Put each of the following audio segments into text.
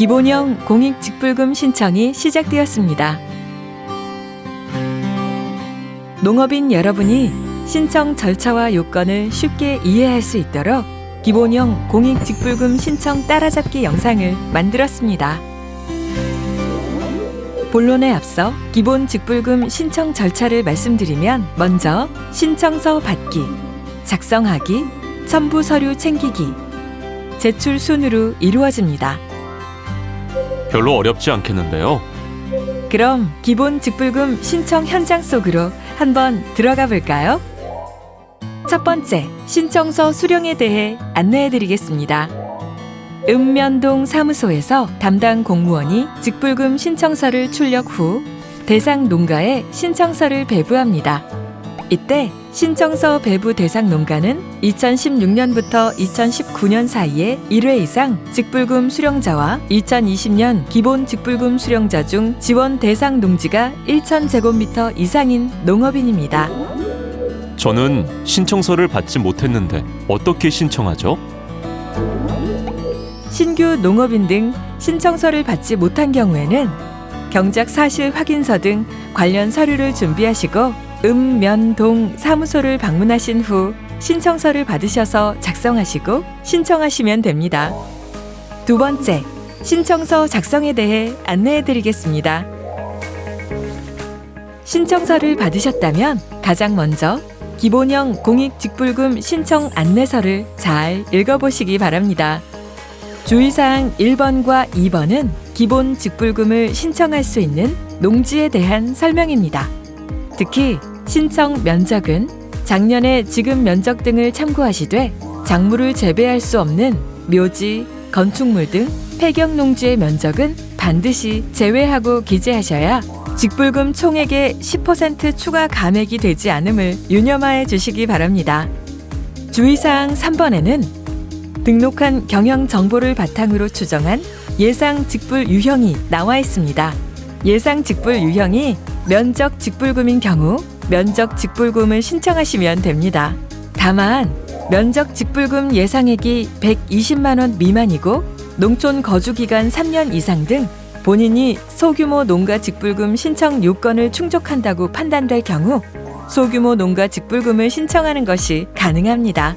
기본형 공익직불금 신청이 시작되었습니다. 농업인 여러분이 신청 절차와 요건을 쉽게 이해할 수 있도록 기본형 공익직불금 신청 따라잡기 영상을 만들었습니다. 본론에 앞서 기본 직불금 신청 절차를 말씀드리면 먼저 신청서 받기, 작성하기, 첨부 서류 챙기기, 제출 순으로 이루어집니다. 별로 어렵지 않겠는데요? 그럼 기본 직불금 신청 현장 속으로 한번 들어가 볼까요? 첫 번째, 신청서 수령에 대해 안내해 드리겠습니다. 읍면동 사무소에서 담당 공무원이 직불금 신청서를 출력 후 대상 농가에 신청서를 배부합니다. 이때 신청서 배부 대상 농가는 2016년부터 2019년 사이에 1회 이상 직불금 수령자와 2020년 기본 직불금 수령자 중 지원 대상 농지가 1,000제곱미터 이상인 농업인입니다. 저는 신청서를 받지 못했는데 어떻게 신청하죠? 신규 농업인 등 신청서를 받지 못한 경우에는 경작 사실 확인서 등 관련 서류를 준비하시고 읍면동 사무소를 방문하신 후 신청서를 받으셔서 작성하시고 신청하시면 됩니다. 두 번째, 신청서 작성에 대해 안내해 드리겠습니다. 신청서를 받으셨다면 가장 먼저 기본형 공익직불금 신청 안내서를 잘 읽어보시기 바랍니다. 주의사항 1번과 2번은 기본 직불금을 신청할 수 있는 농지에 대한 설명입니다. 특히 신청 면적은 작년의 지급 면적 등을 참고하시되 작물을 재배할 수 없는 묘지, 건축물 등 폐경 농지의 면적은 반드시 제외하고 기재하셔야 직불금 총액의 10% 추가 감액이 되지 않음을 유념하여 주시기 바랍니다. 주의사항 3번에는 등록한 경영 정보를 바탕으로 추정한 예상 직불 유형이 나와 있습니다. 예상 직불 유형이 면적 직불금인 경우 면적 직불금을 신청하시면 됩니다. 다만 면적 직불금 예상액이 120만 원 미만이고 농촌 거주 기간 3년 이상 등 본인이 소규모 농가 직불금 신청 요건을 충족한다고 판단될 경우 소규모 농가 직불금을 신청하는 것이 가능합니다.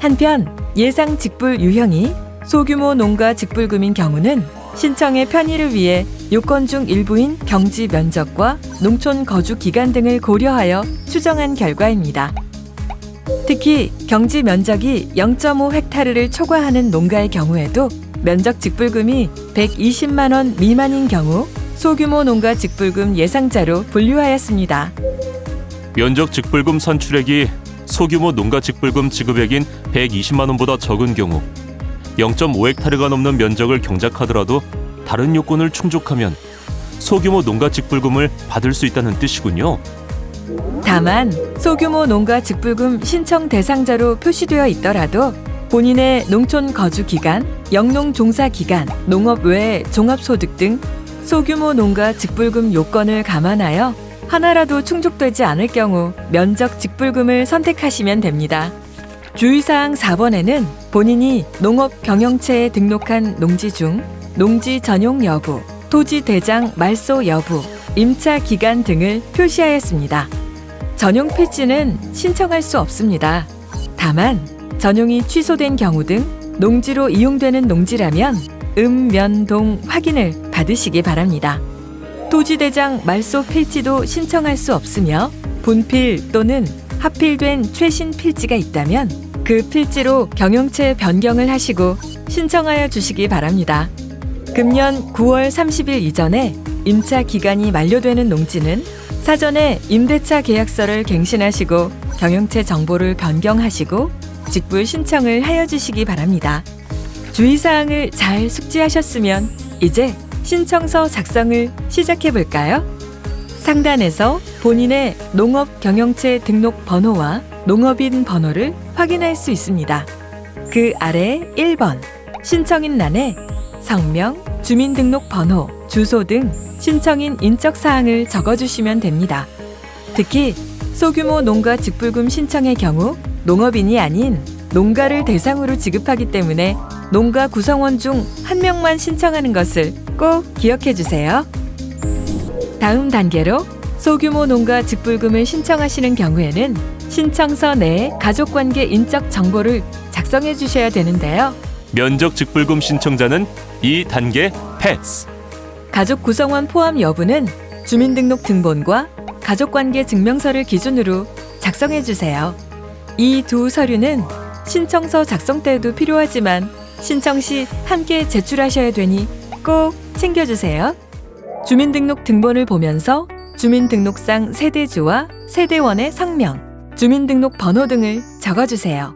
한편 예상 직불 유형이 소규모 농가 직불금인 경우는 신청의 편의를 위해 요건 중 일부인 경지 면적과 농촌 거주 기간 등을 고려하여 추정한 결과입니다. 특히 경지 면적이 0.5헥타르를 초과하는 농가의 경우에도 면적 직불금이 120만 원 미만인 경우 소규모 농가 직불금 예상자로 분류하였습니다. 면적 직불금 선출액이 소규모 농가 직불금 지급액인 120만 원보다 적은 경우 0.5헥타르가 넘는 면적을 경작하더라도 다른 요건을 충족하면 소규모 농가 직불금을 받을 수 있다는 뜻이군요. 다만 소규모 농가 직불금 신청 대상자로 표시되어 있더라도 본인의 농촌 거주 기간, 영농 종사 기간, 농업 외 종합소득 등 소규모 농가 직불금 요건을 감안하여 하나라도 충족되지 않을 경우 면적 직불금을 선택하시면 됩니다. 주의사항 4번에는 본인이 농업 경영체에 등록한 농지 중 농지 전용 여부, 토지 대장 말소 여부, 임차 기간 등을 표시하였습니다. 전용 필지는 신청할 수 없습니다. 다만 전용이 취소된 경우 등 농지로 이용되는 농지라면 읍면동 확인을 받으시기 바랍니다. 토지 대장 말소 필지도 신청할 수 없으며 분필 또는 합필된 최신 필지가 있다면 그 필지로 경영체 변경을 하시고 신청하여 주시기 바랍니다. 금년 9월 30일 이전에 임차 기간이 만료되는 농지는 사전에 임대차 계약서를 갱신하시고 경영체 정보를 변경하시고 직불 신청을 하여 주시기 바랍니다. 주의사항을 잘 숙지하셨으면 이제 신청서 작성을 시작해 볼까요? 상단에서 본인의 농업 경영체 등록 번호와 농업인 번호를 확인할 수 있습니다. 그 아래 1번 신청인欄에 성명, 주민등록번호, 주소 등 신청인 인적사항을 적어주시면 됩니다. 특히 소규모 농가 직불금 신청의 경우 농업인이 아닌 농가를 대상으로 지급하기 때문에 농가 구성원 중 한 명만 신청하는 것을 꼭 기억해 주세요. 다음 단계로 소규모 농가 직불금을 신청하시는 경우에는 신청서 내에 가족관계 인적 정보를 작성해 주셔야 되는데요. 면적 직불금 신청자는 이 단계 패스. 가족 구성원 포함 여부는 주민등록 등본과 가족관계 증명서를 기준으로 작성해 주세요. 이 두 서류는 신청서 작성 때에도 필요하지만 신청 시 함께 제출하셔야 되니 꼭 챙겨주세요. 주민등록 등본을 보면서 주민등록상 세대주와 세대원의 성명, 주민등록 번호 등을 적어주세요.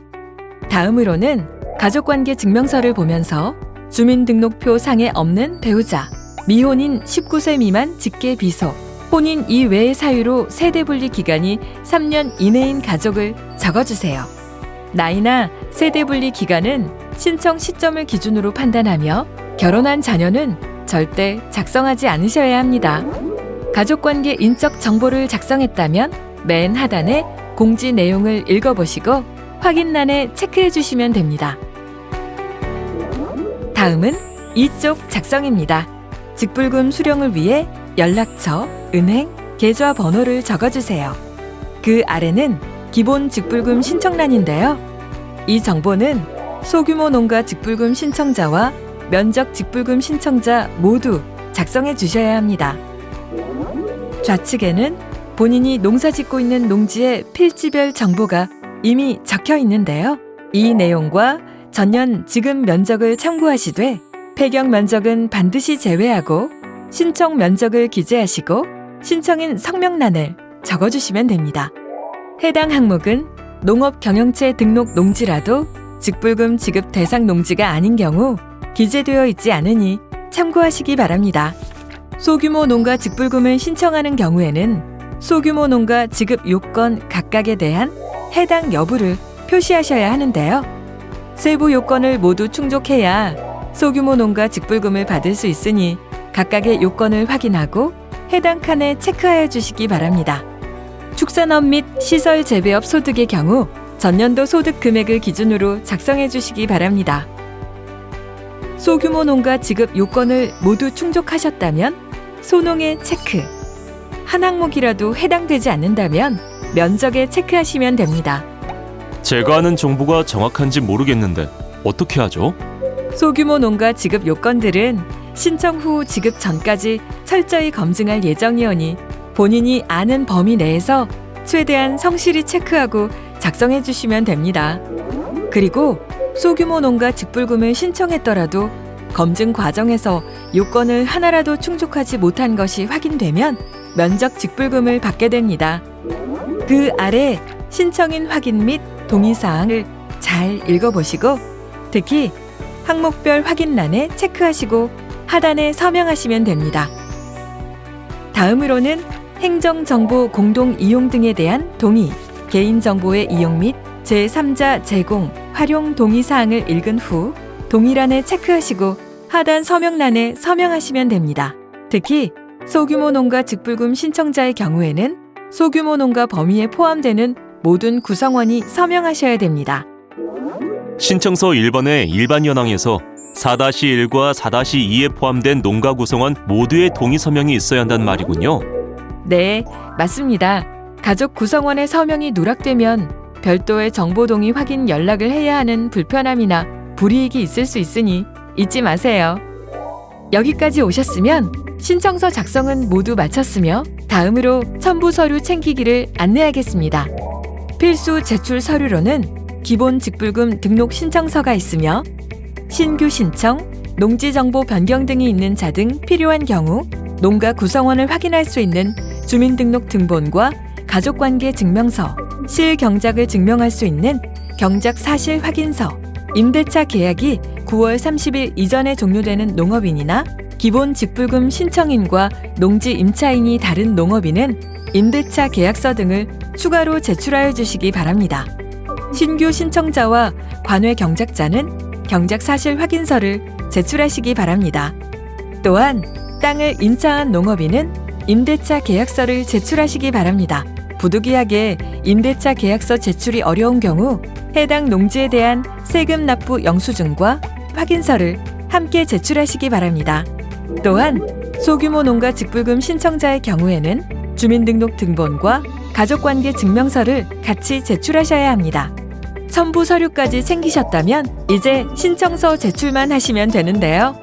다음으로는 가족관계 증명서를 보면서 주민등록표 상에 없는 배우자, 미혼인 19세 미만 직계 비속, 혼인 이외의 사유로 세대분리 기간이 3년 이내인 가족을 적어주세요. 나이나 세대분리 기간은 신청 시점을 기준으로 판단하며 결혼한 자녀는 절대 작성하지 않으셔야 합니다. 가족관계 인적 정보를 작성했다면 맨 하단에 공지 내용을 읽어보시고 확인란에 체크해 주시면 됩니다. 다음은 이쪽 작성입니다. 직불금 수령을 위해 연락처, 은행, 계좌 번호를 적어주세요. 그 아래는 기본 직불금 신청란인데요. 이 정보는 소규모 농가 직불금 신청자와 면적 직불금 신청자 모두 작성해 주셔야 합니다. 좌측에는 본인이 농사 짓고 있는 농지의 필지별 정보가 이미 적혀 있는데요. 이 내용과 전년 지금 면적을 참고하시되 폐경 면적은 반드시 제외하고 신청 면적을 기재하시고 신청인 성명란을 적어주시면 됩니다. 해당 항목은 농업경영체 등록 농지라도 직불금 지급 대상 농지가 아닌 경우 기재되어 있지 않으니 참고하시기 바랍니다. 소규모 농가 직불금을 신청하는 경우에는 소규모 농가 지급 요건 각각에 대한 해당 여부를 표시하셔야 하는데요. 세부 요건을 모두 충족해야 소규모 농가 직불금을 받을 수 있으니 각각의 요건을 확인하고 해당 칸에 체크하여 주시기 바랍니다. 축산업 및 시설 재배업 소득의 경우 전년도 소득 금액을 기준으로 작성해 주시기 바랍니다. 소규모 농가 지급 요건을 모두 충족하셨다면 소농에 체크, 한 항목이라도 해당되지 않는다면 면적에 체크하시면 됩니다. 제가 아는 정보가 정확한지 모르겠는데 어떻게 하죠? 소규모 농가 지급 요건들은 신청 후 지급 전까지 철저히 검증할 예정이오니 본인이 아는 범위 내에서 최대한 성실히 체크하고 작성해 주시면 됩니다. 그리고 소규모 농가 직불금을 신청했더라도 검증 과정에서 요건을 하나라도 충족하지 못한 것이 확인되면 면적 직불금을 받게 됩니다. 그 아래 신청인 확인 및 동의사항을 잘 읽어보시고 특히 항목별 확인란에 체크하시고 하단에 서명하시면 됩니다. 다음으로는 행정정보 공동 이용 등에 대한 동의, 개인정보의 이용 및 제3자 제공, 활용 동의사항을 읽은 후 동의란에 체크하시고 하단 서명란에 서명하시면 됩니다. 특히 소규모 농가 직불금 신청자의 경우에는 소규모 농가 범위에 포함되는 모든 구성원이 서명하셔야 됩니다. 신청서 1번의 일반 현황에서 4-1과 4-2에 포함된 농가 구성원 모두의 동의 서명이 있어야 한단 말이군요. 네, 맞습니다. 가족 구성원의 서명이 누락되면 별도의 정보 동의 확인 연락을 해야 하는 불편함이나 불이익이 있을 수 있으니 잊지 마세요. 여기까지 오셨으면 신청서 작성은 모두 마쳤으며 다음으로 첨부 서류 챙기기를 안내하겠습니다. 필수 제출 서류로는 기본 직불금 등록 신청서가 있으며 신규 신청, 농지정보 변경 등이 있는 자 등 필요한 경우 농가 구성원을 확인할 수 있는 주민등록 등본과 가족관계 증명서, 실경작을 증명할 수 있는 경작 사실 확인서, 임대차 계약이 9월 30일 이전에 종료되는 농업인이나 기본 직불금 신청인과 농지 임차인이 다른 농업인은 임대차 계약서 등을 추가로 제출하여 주시기 바랍니다. 신규 신청자와 관외 경작자는 경작 사실 확인서를 제출하시기 바랍니다. 또한 땅을 임차한 농업인은 임대차 계약서를 제출하시기 바랍니다. 부득이하게 임대차 계약서 제출이 어려운 경우 해당 농지에 대한 세금 납부 영수증과 확인서를 함께 제출하시기 바랍니다. 또한 소규모 농가 직불금 신청자의 경우에는 주민등록 등본과 가족관계 증명서를 같이 제출하셔야 합니다. 첨부 서류까지 챙기셨다면 이제 신청서 제출만 하시면 되는데요.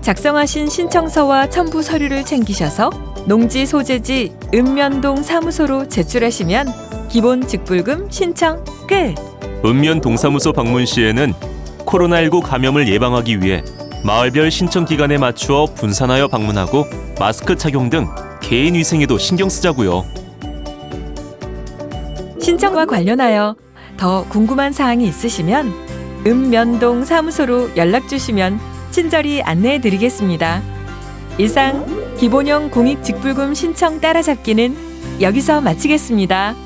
작성하신 신청서와 첨부 서류를 챙기셔서 농지 소재지 읍면동 사무소로 제출하시면 기본 직불금 신청 끝! 읍면 동사무소 방문 시에는 코로나19 감염을 예방하기 위해 마을별 신청 기간에 맞추어 분산하여 방문하고 마스크 착용 등 개인 위생에도 신경 쓰자고요. 신청과 관련하여 더 궁금한 사항이 있으시면 읍면동 사무소로 연락 주시면 친절히 안내해 드리겠습니다. 이상 기본형 공익직불금 신청 따라잡기는 여기서 마치겠습니다.